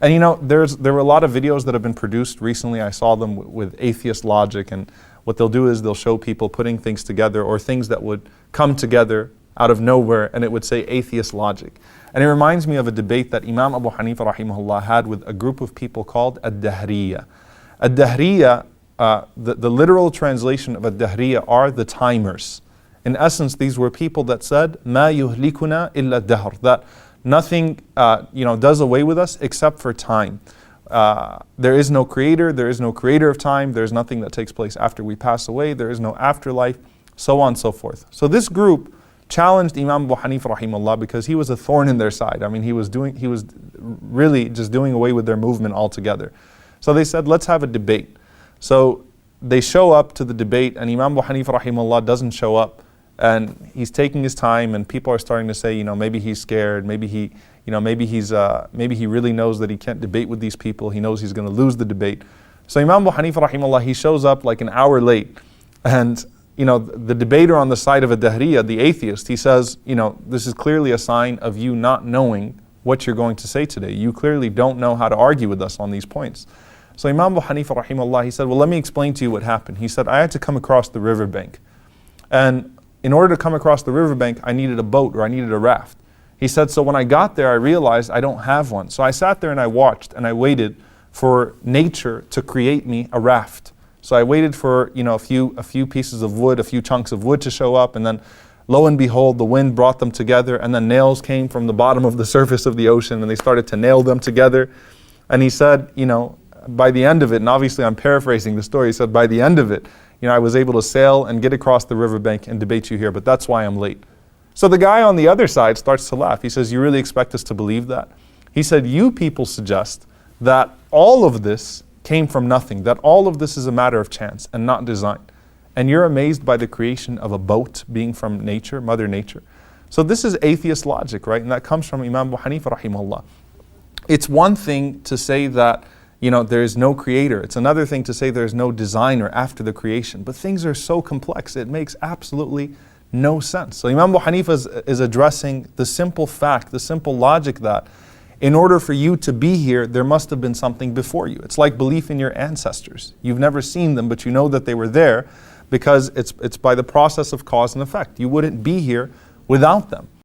And there were a lot of videos that have been produced recently. I saw them with atheist logic, and what they'll do is they'll show people putting things together or things that would come together out of nowhere, and it would say atheist logic. And it reminds me of a debate that Imam Abu Hanifa rahimahullah had with a group of people called Ad-Dahriya. Ad-Dahriya, the literal translation of Ad-Dahriya are the timers. In essence, these were people that said, "Ma yuhlikuna illa dahr," that nothing does away with us except for time. There is no creator, there is no creator of time, there's nothing that takes place after we pass away, there is no afterlife, so on and so forth. So this group challenged Imam Abu Hanifa rahimahullah because he was a thorn in their side. I mean, he was really just doing away with their movement altogether. So they said, let's have a debate. So they show up to the debate, and Imam Abu Hanifa rahimahullah doesn't show up, and he's taking his time, and people are starting to say, maybe he's scared, maybe he really knows that he can't debate with these people, he knows he's going to lose the debate. So Imam Abu Hanifa rahimahullah, he shows up like an hour late, and the debater on the side of Ad-Dahriya, the atheist, he says, this is clearly a sign of you not knowing what you're going to say today. You clearly don't know how to argue with us on these points. So Imam Abu Hanifa rahimahullah, he said, well, let me explain to you what happened. He said, I had to come across the riverbank. And in order to come across the riverbank, I needed a boat, or I needed a raft. He said, so when I got there, I realized I don't have one. So I sat there and I watched and I waited for nature to create me a raft. So I waited for a few pieces of wood, a few chunks of wood to show up, and then lo and behold, the wind brought them together, and then nails came from the bottom of the surface of the ocean, and they started to nail them together. And he said, by the end of it, and obviously I'm paraphrasing the story, he said, by the end of it, I was able to sail and get across the riverbank and debate you here, but that's why I'm late. So the guy on the other side starts to laugh. He says, you really expect us to believe that? He said, you people suggest that all of this came from nothing, that all of this is a matter of chance and not design. And you're amazed by the creation of a boat being from nature, Mother Nature. So this is atheist logic, right? And that comes from Imam Abu Hanifa rahimahullah. It's one thing to say that there is no creator. It's another thing to say there's no designer after the creation. But things are so complex, it makes absolutely no sense. So Imam Abu Hanifa is addressing the simple fact, the simple logic that in order for you to be here, there must have been something before you. It's like belief in your ancestors. You've never seen them, but you know that they were there because it's by the process of cause and effect. You wouldn't be here without them.